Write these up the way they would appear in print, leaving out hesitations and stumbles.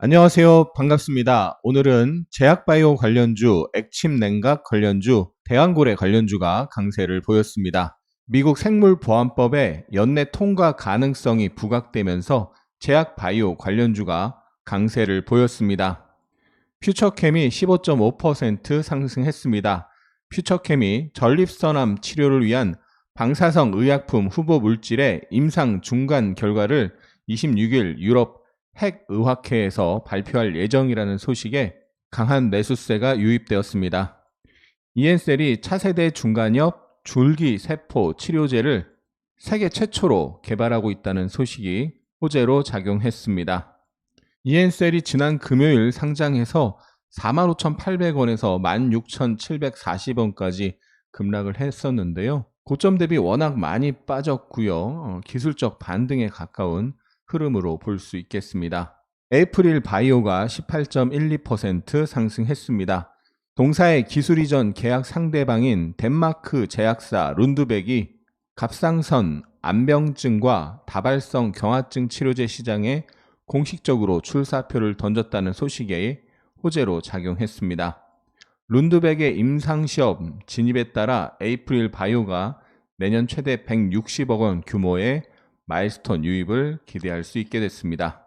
안녕하세요. 반갑습니다. 오늘은 제약바이오 관련주, 액침냉각 관련주, 대왕고래 관련주가 강세를 보였습니다. 미국 생물보안법에 연내 통과 가능성이 부각되면서 제약바이오 관련주가 강세를 보였습니다. 퓨처캠이 15.5% 상승했습니다. 퓨처캠이 전립선암 치료를 위한 방사성 의약품 후보 물질의 임상 중간 결과를 26일 유럽 핵의학회에서 발표할 예정이라는 소식에 강한 매수세가 유입되었습니다. 이엔셀이 차세대 중간엽 줄기세포 치료제를 세계 최초로 개발하고 있다는 소식이 호재로 작용했습니다. 이엔셀이 지난 금요일 상장해서 45,800원에서 16,740원까지 급락을 했었는데요. 고점 대비 워낙 많이 빠졌고요. 기술적 반등에 가까운 흐름으로 볼 수 있겠습니다. 에이프릴 바이오가 18.12% 상승했습니다. 동사의 기술 이전 계약 상대방인 덴마크 제약사 룬드백이 갑상선, 암병증과 다발성 경화증 치료제 시장에 공식적으로 출사표를 던졌다는 소식에 호재로 작용했습니다. 룬드백의 임상시험 진입에 따라 에이프릴 바이오가 내년 최대 160억 원 규모의 마일스톤 유입을 기대할 수 있게 됐습니다.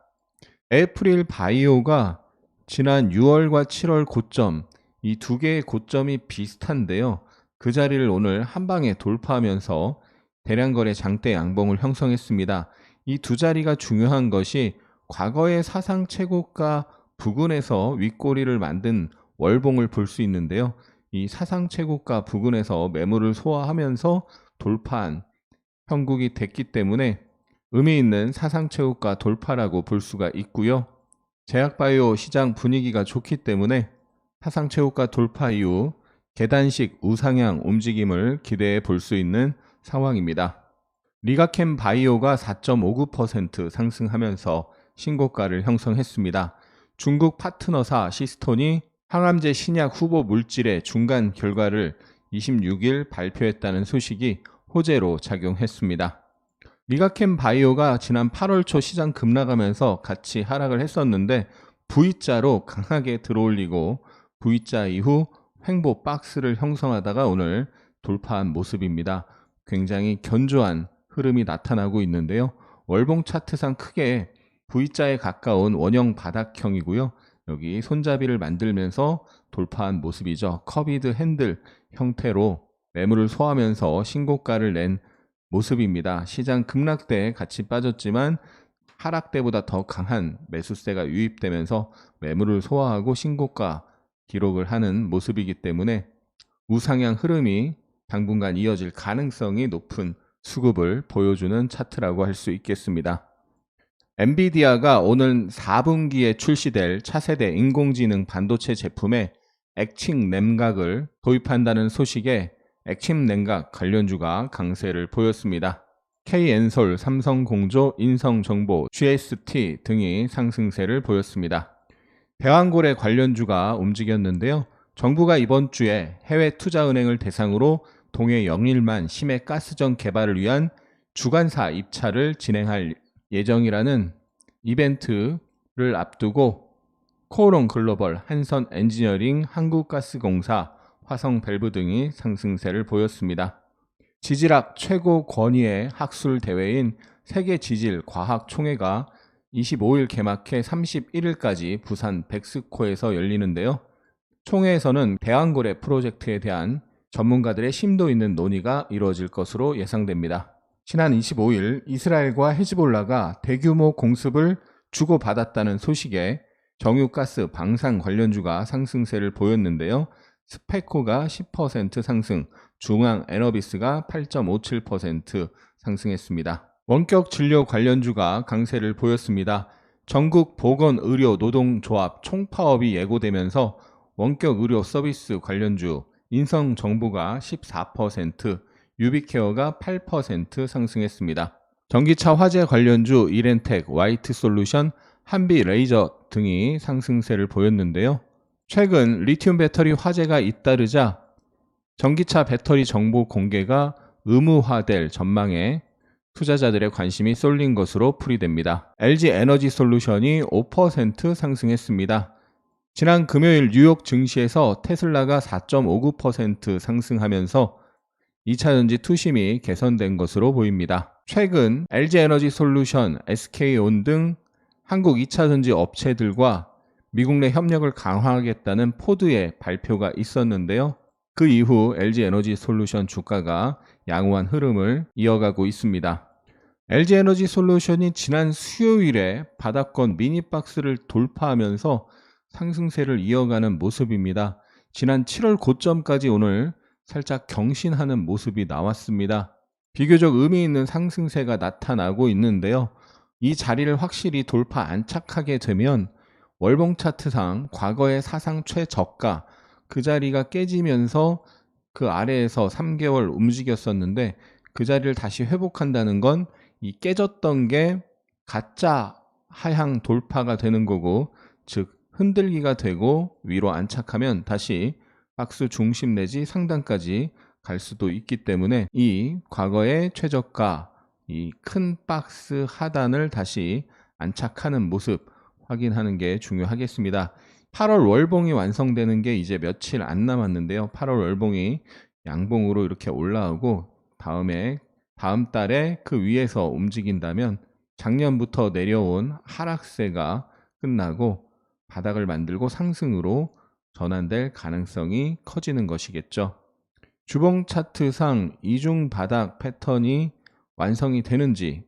에이프릴 바이오가 지난 6월과 7월 고점, 이 두 개의 고점이 비슷한데요. 그 자리를 오늘 한 방에 돌파하면서 대량거래 장대 양봉을 형성했습니다. 이 두 자리가 중요한 것이 과거의 사상 최고가 부근에서 윗꼬리를 만든 월봉을 볼 수 있는데요. 이 사상 최고가 부근에서 매물을 소화하면서 돌파한 형국이 됐기 때문에 의미 있는 사상 최고가 돌파라고 볼 수가 있고요. 제약바이오 시장 분위기가 좋기 때문에 사상 최고가 돌파 이후 계단식 우상향 움직임을 기대해 볼 수 있는 상황입니다. 리가캠 바이오가 4.59% 상승하면서 신고가를 형성했습니다. 중국 파트너사 시스톤이 항암제 신약 후보 물질의 중간 결과를 26일 발표했다는 소식이 호재로 작용했습니다. 리가캠 바이오가 지난 8월 초 시장 급락하면서 같이 하락을 했었는데 V자로 강하게 들어올리고 V자 이후 횡보 박스를 형성하다가 오늘 돌파한 모습입니다. 굉장히 견조한 흐름이 나타나고 있는데요. 월봉 차트상 크게 V자에 가까운 원형 바닥형이고요. 여기 손잡이를 만들면서 돌파한 모습이죠. 커비드 핸들 형태로 매물을 소화하면서 신고가를 낸 모습입니다. 시장 급락 때 같이 빠졌지만 하락 때보다 더 강한 매수세가 유입되면서 매물을 소화하고 신고가 기록을 하는 모습이기 때문에 우상향 흐름이 당분간 이어질 가능성이 높은 수급을 보여주는 차트라고 할 수 있겠습니다. 엔비디아가 오늘 4분기에 출시될 차세대 인공지능 반도체 제품에 액침냉각을 도입한다는 소식에 액침냉각 관련주가 강세를 보였습니다. K엔솔, 삼성공조, 인성정보, GST 등이 상승세를 보였습니다. 대왕고래 관련주가 움직였는데요. 정부가 이번 주에 해외 투자은행을 대상으로 동해 영일만 심해 가스전 개발을 위한 주관사 입찰을 진행할 예정이라는 이벤트를 앞두고 코오롱 글로벌, 한선 엔지니어링, 한국가스공사, 화성밸브 등이 상승세를 보였습니다. 지질학 최고 권위의 학술 대회인 세계지질과학총회가 25일 개막해 31일까지 부산 백스코에서 열리는데요. 총회에서는 대왕고래 프로젝트에 대한 전문가들의 심도 있는 논의가 이루어질 것으로 예상됩니다. 지난 25일 이스라엘과 헤즈볼라가 대규모 공습을 주고받았다는 소식에 정유가스 방산 관련주가 상승세를 보였는데요. 스페코가 10% 상승, 중앙에너비스가 8.57% 상승했습니다. 원격 진료 관련주가 강세를 보였습니다. 전국 보건의료노동조합 총파업이 예고되면서 원격 의료 서비스 관련주 인성정보가 14%, 유비케어가 8% 상승했습니다. 전기차 화재 관련주 이렌텍, 화이트솔루션, 한비레이저 등이 상승세를 보였는데요. 최근 리튬 배터리 화재가 잇따르자 전기차 배터리 정보 공개가 의무화될 전망에 투자자들의 관심이 쏠린 것으로 풀이됩니다. LG 에너지 솔루션이 5% 상승했습니다. 지난 금요일 뉴욕 증시에서 테슬라가 4.59% 상승하면서 2차전지 투심이 개선된 것으로 보입니다. 최근 LG 에너지 솔루션, SK온 등 한국 2차전지 업체들과 미국 내 협력을 강화하겠다는 포드의 발표가 있었는데요. 그 이후 LG 에너지 솔루션 주가가 양호한 흐름을 이어가고 있습니다. LG 에너지 솔루션이 지난 수요일에 바닥권 미니박스를 돌파하면서 상승세를 이어가는 모습입니다. 지난 7월 고점까지 오늘 살짝 경신하는 모습이 나왔습니다. 비교적 의미 있는 상승세가 나타나고 있는데요. 이 자리를 확실히 돌파 안착하게 되면 월봉 차트상 과거의 사상 최저가 그 자리가 깨지면서 그 아래에서 3개월 움직였었는데 그 자리를 다시 회복한다는 건 이 깨졌던 게 가짜 하향 돌파가 되는 거고, 즉 흔들기가 되고 위로 안착하면 다시 박스 중심 내지 상단까지 갈 수도 있기 때문에 이 과거의 최저가, 이 큰 박스 하단을 다시 안착하는 모습 확인하는 게 중요하겠습니다. 8월 월봉이 완성되는 게 이제 며칠 안 남았는데요. 8월 월봉이 양봉으로 이렇게 올라오고 다음 달에 그 위에서 움직인다면 작년부터 내려온 하락세가 끝나고 바닥을 만들고 상승으로 전환될 가능성이 커지는 것이겠죠. 주봉 차트상 이중 바닥 패턴이 완성이 되는지,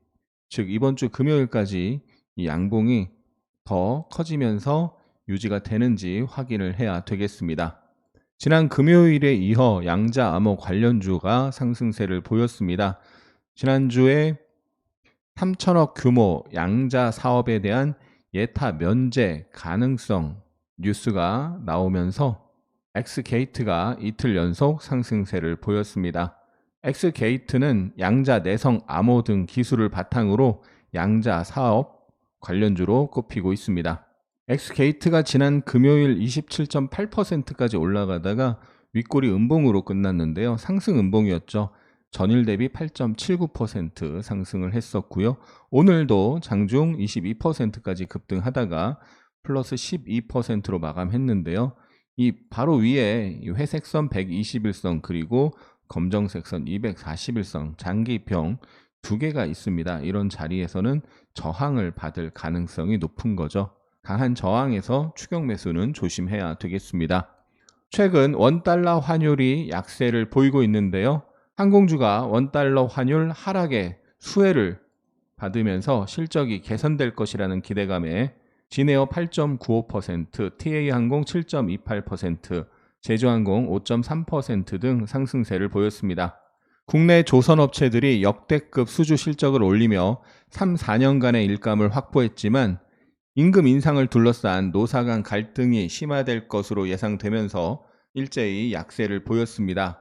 즉 이번 주 금요일까지 이 양봉이 더 커지면서 유지가 되는지 확인을 해야 되겠습니다. 지난 금요일에 이어 양자 암호 관련주가 상승세를 보였습니다. 지난주에 3천억 규모 양자 사업에 대한 예타 면제 가능성 뉴스가 나오면서 엑스게이트가 이틀 연속 상승세를 보였습니다. 엑스게이트는 양자 내성 암호 등 기술을 바탕으로 양자 사업 관련주로 꼽히고 있습니다. 엑스게이트가 지난 금요일 27.8%까지 올라가다가 윗꼬리 음봉으로 끝났는데요. 상승 음봉이었죠. 전일 대비 8.79% 상승을 했었고요. 오늘도 장중 22%까지 급등하다가 플러스 12%로 마감했는데요. 이 바로 위에 이 회색선 121선 그리고 검정색 선 241선 장기평 두 개가 있습니다. 이런 자리에서는 저항을 받을 가능성이 높은 거죠. 강한 저항에서 추격 매수는 조심해야 되겠습니다. 최근 원달러 환율이 약세를 보이고 있는데요. 항공주가 원달러 환율 하락의 수혜를 받으면서 실적이 개선될 것이라는 기대감에 진에어 8.95%, TA항공 7.28%, 제주항공 5.3% 등 상승세를 보였습니다. 국내 조선업체들이 역대급 수주 실적을 올리며 3, 4년간의 일감을 확보했지만 임금 인상을 둘러싼 노사 간 갈등이 심화될 것으로 예상되면서 일제히 약세를 보였습니다.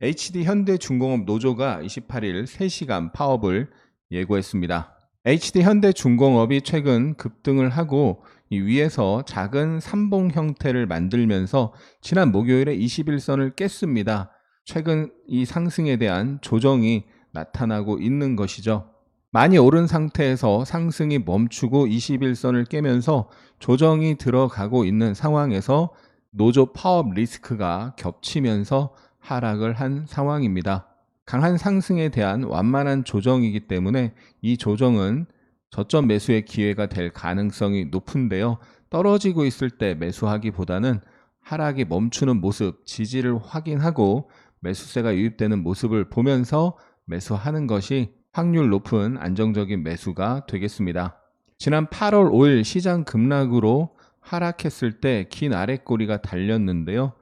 HD 현대중공업 노조가 28일 3시간 파업을 예고했습니다. HD 현대중공업이 최근 급등을 하고 이 위에서 작은 삼봉 형태를 만들면서 지난 목요일에 21선을 깼습니다. 최근 이 상승에 대한 조정이 나타나고 있는 것이죠. 많이 오른 상태에서 상승이 멈추고 21선을 깨면서 조정이 들어가고 있는 상황에서 노조 파업 리스크가 겹치면서 하락을 한 상황입니다. 강한 상승에 대한 완만한 조정이기 때문에 이 조정은 저점 매수의 기회가 될 가능성이 높은데요. 떨어지고 있을 때 매수하기보다는 하락이 멈추는 모습, 지지를 확인하고 매수세가 유입되는 모습을 보면서 매수하는 것이 확률 높은 안정적인 매수가 되겠습니다. 지난 8월 5일 시장 급락으로 하락했을 때 긴 아랫꼬리가 달렸는데요.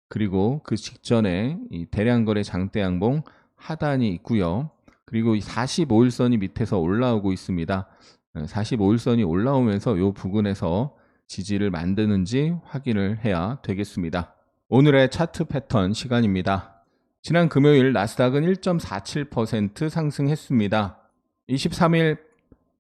그리고 그 직전에 이 대량거래 장대양봉 하단이 있고요. 그리고 이 45일선이 밑에서 올라오고 있습니다. 45일선이 올라오면서 이 부근에서 지지를 만드는지 확인을 해야 되겠습니다. 오늘의 차트 패턴 시간입니다. 지난 금요일 나스닥은 1.47% 상승했습니다. 23일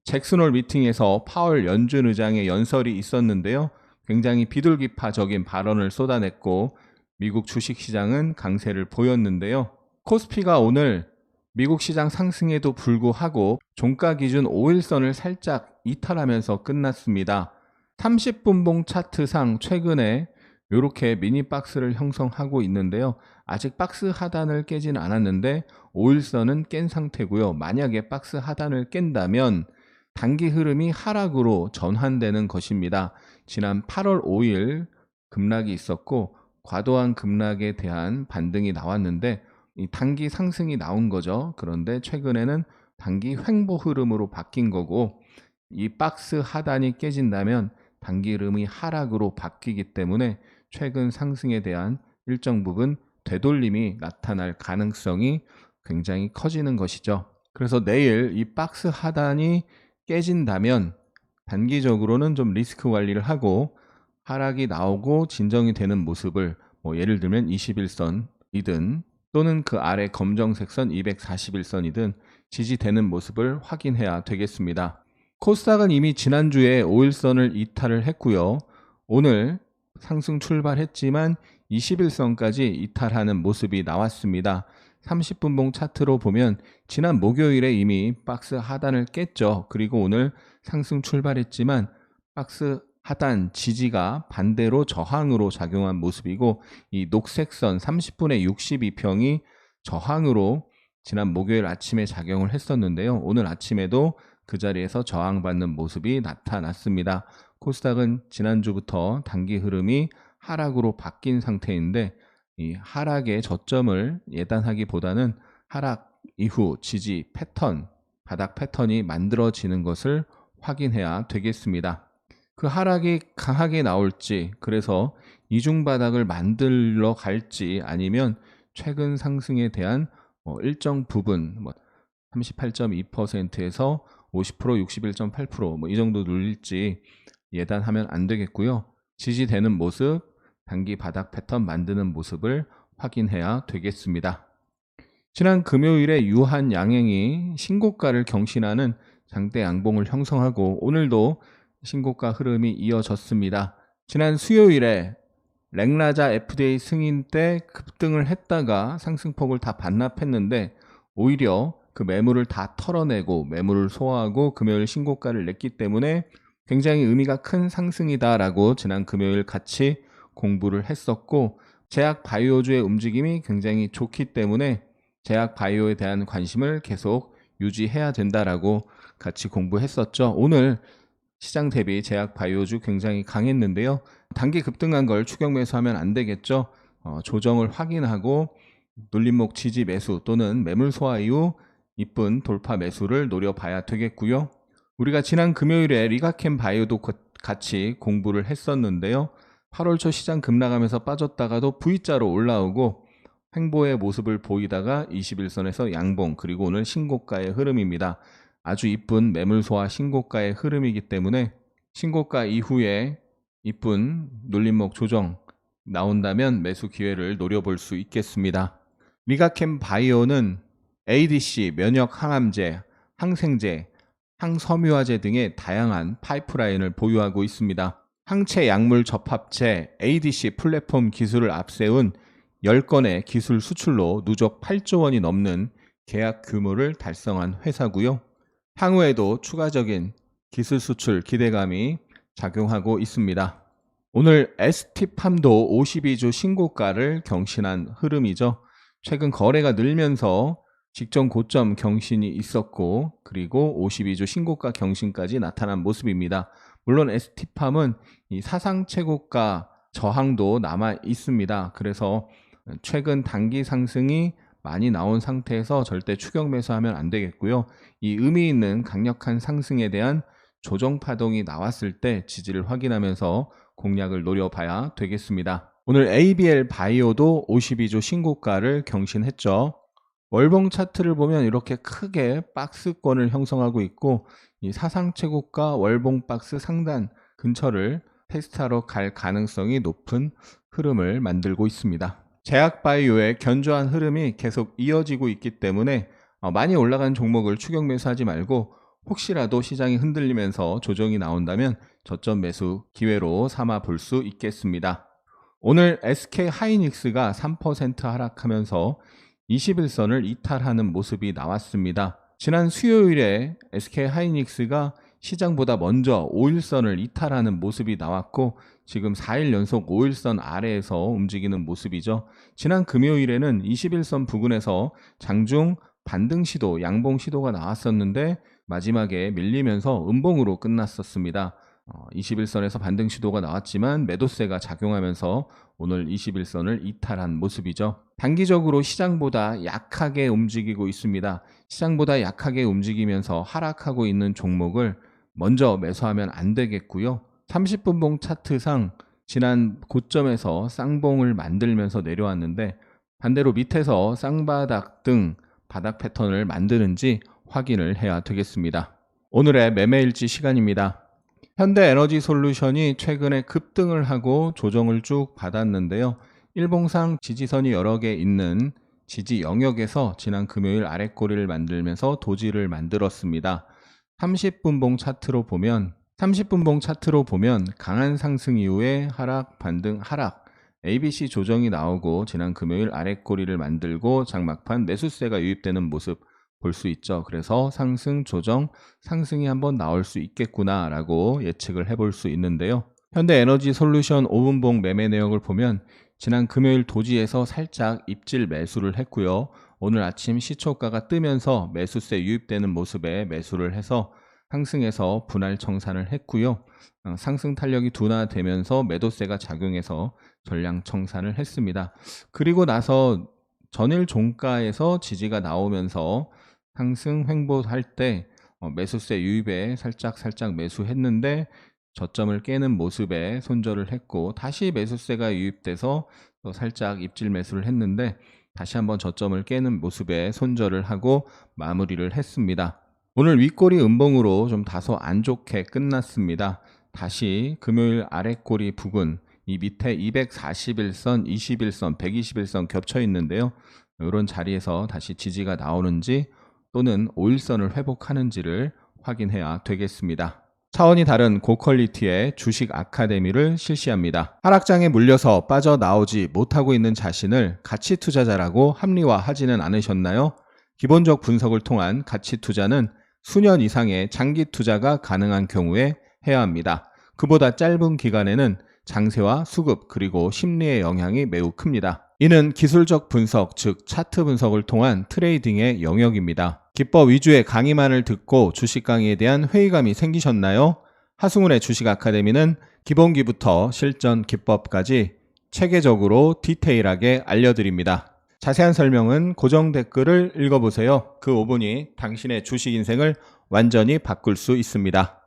잭슨홀 미팅에서 파월 연준 의장의 연설이 있었는데요. 굉장히 비둘기파적인 발언을 쏟아냈고 미국 주식시장은 강세를 보였는데요. 코스피가 오늘 미국 시장 상승에도 불구하고 종가 기준 5일선을 살짝 이탈하면서 끝났습니다. 30분봉 차트상 최근에 이렇게 미니 박스를 형성하고 있는데요. 아직 박스 하단을 깨진 않았는데 5일선은 깬 상태고요. 만약에 박스 하단을 깬다면 단기 흐름이 하락으로 전환되는 것입니다. 지난 8월 5일 급락이 있었고 과도한 급락에 대한 반등이 나왔는데 이 단기 상승이 나온 거죠. 그런데 최근에는 단기 횡보 흐름으로 바뀐 거고 이 박스 하단이 깨진다면 단기 흐름이 하락으로 바뀌기 때문에 최근 상승에 대한 일정 부분 되돌림이 나타날 가능성이 굉장히 커지는 것이죠. 그래서 내일 이 박스 하단이 깨진다면 단기적으로는 좀 리스크 관리를 하고 하락이 나오고 진정이 되는 모습을 예를 들면 21선이든 또는 그 아래 검정색 선 241선이든 지지되는 모습을 확인해야 되겠습니다. 코스닥은 이미 지난주에 5일선을 이탈을 했고요. 오늘 상승 출발했지만 21선까지 이탈하는 모습이 나왔습니다. 30분봉 차트로 보면 지난 목요일에 이미 박스 하단을 깼죠. 그리고 오늘 상승 출발했지만 박스 하단 지지가 반대로 저항으로 작용한 모습이고 이 녹색선 30분의 62평이 저항으로 지난 목요일 아침에 작용을 했었는데요. 오늘 아침에도 그 자리에서 저항받는 모습이 나타났습니다. 코스닥은 지난주부터 단기 흐름이 하락으로 바뀐 상태인데 이 하락의 저점을 예단하기보다는 하락 이후 지지 패턴, 바닥 패턴이 만들어지는 것을 확인해야 되겠습니다. 그 하락이 강하게 나올지, 그래서 이중바닥을 만들러 갈지, 아니면 최근 상승에 대한 일정 부분 38.2%에서 50%, 61.8% 이 정도 눌릴지 예단하면 안 되겠고요. 지지되는 모습, 단기 바닥 패턴 만드는 모습을 확인해야 되겠습니다. 지난 금요일에 유한 양행이 신고가를 경신하는 장대 양봉을 형성하고 오늘도 신고가 흐름이 이어졌습니다. 지난 수요일에 랭라자 FDA 승인 때 급등을 했다가 상승폭을 다 반납했는데 오히려 그 매물을 다 털어내고 매물을 소화하고 금요일 신고가를 냈기 때문에 굉장히 의미가 큰 상승이다라고 지난 금요일 같이 공부를 했었고 제약 바이오주의 움직임이 굉장히 좋기 때문에 제약 바이오에 대한 관심을 계속 유지해야 된다라고 같이 공부했었죠. 오늘 시장 대비 제약 바이오주 굉장히 강했는데요. 단기 급등한 걸 추격 매수하면 안 되겠죠. 조정을 확인하고 눌림목 지지 매수 또는 매물 소화 이후 이쁜 돌파 매수를 노려봐야 되겠고요. 우리가 지난 금요일에 리가캠 바이오도 같이 공부를 했었는데요. 8월 초 시장 급락하면서 빠졌다가도 V자로 올라오고 횡보의 모습을 보이다가 21선에서 양봉, 그리고 오늘 신고가의 흐름입니다. 아주 이쁜 매물 소화 신고가의 흐름이기 때문에 신고가 이후에 이쁜 눌림목 조정 나온다면 매수 기회를 노려볼 수 있겠습니다. 리가캠 바이오는 ADC, 면역 항암제, 항생제, 항섬유화제 등의 다양한 파이프라인을 보유하고 있습니다. 항체 약물 접합체 ADC 플랫폼 기술을 앞세운 10건의 기술 수출로 누적 8조 원이 넘는 계약 규모를 달성한 회사고요. 향후에도 추가적인 기술 수출 기대감이 작용하고 있습니다. 오늘 ST팜도 52주 신고가를 경신한 흐름이죠. 최근 거래가 늘면서 직전 고점 경신이 있었고 그리고 52주 신고가 경신까지 나타난 모습입니다. 물론 ST팜은 이 사상 최고가 저항도 남아 있습니다. 그래서 최근 단기 상승이 많이 나온 상태에서 절대 추격 매수하면 안 되겠고요. 이 의미 있는 강력한 상승에 대한 조정 파동이 나왔을 때 지지를 확인하면서 공략을 노려봐야 되겠습니다. 오늘 ABL 바이오도 52주 신고가를 경신했죠. 월봉 차트를 보면 이렇게 크게 박스권을 형성하고 있고 이 사상 최고가 월봉 박스 상단 근처를 테스트하러 갈 가능성이 높은 흐름을 만들고 있습니다. 제약바이오의 견조한 흐름이 계속 이어지고 있기 때문에 많이 올라간 종목을 추격 매수하지 말고 혹시라도 시장이 흔들리면서 조정이 나온다면 저점 매수 기회로 삼아 볼 수 있겠습니다. 오늘 SK 하이닉스가 3% 하락하면서 21선을 이탈하는 모습이 나왔습니다. 지난 수요일에 SK하이닉스가 시장보다 먼저 5일선을 이탈하는 모습이 나왔고 지금 4일 연속 5일선 아래에서 움직이는 모습이죠. 지난 금요일에는 21선 부근에서 장중 반등 시도, 양봉 시도가 나왔었는데 마지막에 밀리면서 음봉으로 끝났었습니다. 21선에서 반등 시도가 나왔지만 매도세가 작용하면서 오늘 21선을 이탈한 모습이죠. 단기적으로 시장보다 약하게 움직이고 있습니다. 시장보다 약하게 움직이면서 하락하고 있는 종목을 먼저 매수하면 안 되겠고요. 30분봉 차트상 지난 고점에서 쌍봉을 만들면서 내려왔는데 반대로 밑에서 쌍바닥 등 바닥 패턴을 만드는지 확인을 해야 되겠습니다. 오늘의 매매일지 시간입니다. 현대에너지솔루션이 최근에 급등을 하고 조정을 쭉 받았는데요. 일봉상 지지선이 여러 개 있는 지지 영역에서 지난 금요일 아랫꼬리를 만들면서 도지를 만들었습니다. 30분봉 차트로 보면 강한 상승 이후에 하락, 반등, 하락, ABC 조정이 나오고 지난 금요일 아랫꼬리를 만들고 장막판 매수세가 유입되는 모습 볼 수 있죠. 그래서 상승, 조정, 상승이 한번 나올 수 있겠구나 라고 예측을 해볼 수 있는데요. 현대에너지솔루션 5분봉 매매 내역을 보면 지난 금요일 도지에서 살짝 입질 매수를 했고요. 오늘 아침 시초가가 뜨면서 매수세 유입되는 모습에 매수를 해서 상승해서 분할 청산을 했고요. 상승 탄력이 둔화되면서 매도세가 작용해서 전량 청산을 했습니다. 그리고 나서 전일 종가에서 지지가 나오면서 상승 횡보할 때 매수세 유입에 살짝 매수했는데 저점을 깨는 모습에 손절을 했고 다시 매수세가 유입돼서 또 살짝 입질 매수를 했는데 다시 한번 저점을 깨는 모습에 손절을 하고 마무리를 했습니다. 오늘 윗꼬리 음봉으로 좀 다소 안 좋게 끝났습니다. 다시 금요일 아랫꼬리 부근 이 밑에 241선, 21선, 121선 겹쳐 있는데요. 이런 자리에서 다시 지지가 나오는지 또는 5일선을 회복하는지를 확인해야 되겠습니다. 차원이 다른 고퀄리티의 주식 아카데미를 실시합니다. 하락장에 물려서 빠져나오지 못하고 있는 자신을 가치 투자자라고 합리화하지는 않으셨나요? 기본적 분석을 통한 가치 투자는 수년 이상의 장기 투자가 가능한 경우에 해야 합니다. 그보다 짧은 기간에는 장세와 수급 그리고 심리의 영향이 매우 큽니다. 이는 기술적 분석, 즉 차트 분석을 통한 트레이딩의 영역입니다. 기법 위주의 강의만을 듣고 주식 강의에 대한 회의감이 생기셨나요? 하승훈의 주식 아카데미는 기본기부터 실전 기법까지 체계적으로 디테일하게 알려드립니다. 자세한 설명은 고정 댓글을 읽어보세요. 그 5분이 당신의 주식 인생을 완전히 바꿀 수 있습니다.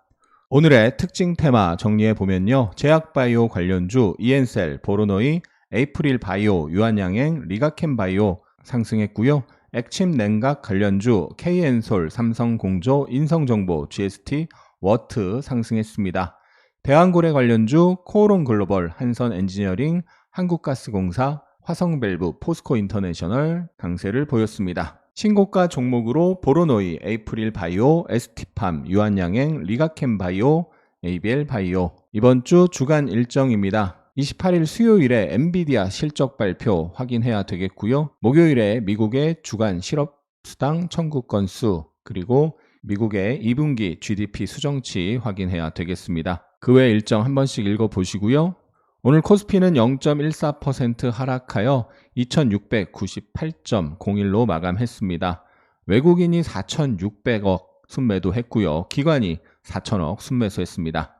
오늘의 특징 테마 정리해보면요. 제약바이오 관련주 이엔셀, 보로노이, 에이프릴 바이오, 유한양행, 리가캠바이오 상승했고요. 액침 냉각 관련주 KN솔, 삼성공조, 인성정보, GST, 워트 상승했습니다. 대왕고래 관련주 코오롱글로벌, 한선엔지니어링, 한국가스공사, 화성밸브, 포스코인터내셔널 강세를 보였습니다. 신고가 종목으로 보로노이, 에이프릴 바이오, ST팜, 유한양행, 리가캠바이오, ABL 바이오. 이번 주 주간 일정입니다. 28일 수요일에 엔비디아 실적 발표 확인해야 되겠고요. 목요일에 미국의 주간 실업수당 청구 건수 그리고 미국의 2분기 GDP 수정치 확인해야 되겠습니다. 그 외 일정 한 번씩 읽어보시고요. 오늘 코스피는 0.14% 하락하여 2698.01로 마감했습니다. 외국인이 4,600억 순매도했고요. 기관이 4,000억 순매수했습니다.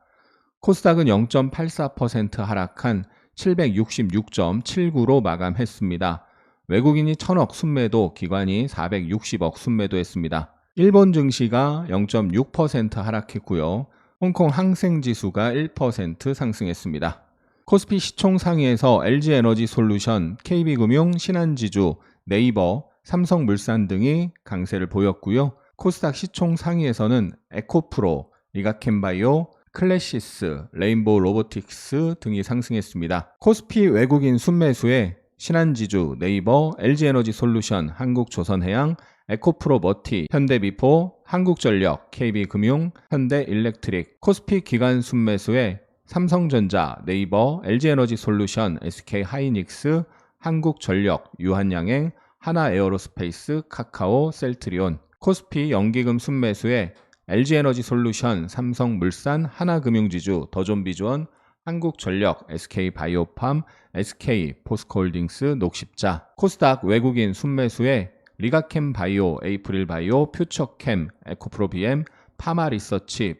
코스닥은 0.84% 하락한 766.79로 마감했습니다. 외국인이 1,000억 순매도, 기관이 460억 순매도했습니다. 일본 증시가 0.6% 하락했고요. 홍콩 항생지수가 1% 상승했습니다. 코스피 시총 상위에서 LG에너지솔루션, KB금융, 신한지주, 네이버, 삼성물산 등이 강세를 보였고요. 코스닥 시총 상위에서는 에코프로, 리가캠바이오, 클래시스, 레인보우 로보틱스 등이 상승했습니다. 코스피 외국인 순매수에 신한지주, 네이버, LG에너지솔루션, 한국조선해양, 에코프로머티, 현대미포, 한국전력, KB금융, 현대일렉트릭, 코스피 기관 순매수에 삼성전자, 네이버, LG에너지솔루션, SK하이닉스, 한국전력, 유한양행, 하나 에어로스페이스, 카카오, 셀트리온, 코스피 연기금 순매수에 LG에너지 솔루션, 삼성물산, 하나금융지주, 더존비주원, 한국전력, SK바이오팜, SK포스코홀딩스, 녹십자, 코스닥 외국인 순매수에 리가캠바이오, 에이프릴바이오, 퓨처캠, 에코프로비엠, 파마리서치,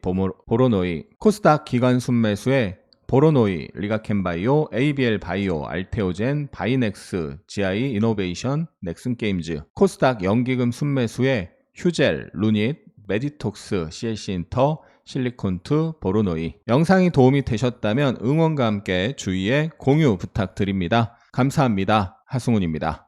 보로노이, 코스닥 기관 순매수에 보로노이, 리가캠바이오, ABL바이오, 알테오젠, 바이넥스, GI 이노베이션, 넥슨게임즈, 코스닥 연기금 순매수에 휴젤, 루닛, 메디톡스, CLC인터, 실리콘투, 보로노이. 영상이 도움이 되셨다면 응원과 함께 주위에 공유 부탁드립니다. 감사합니다. 하승훈입니다.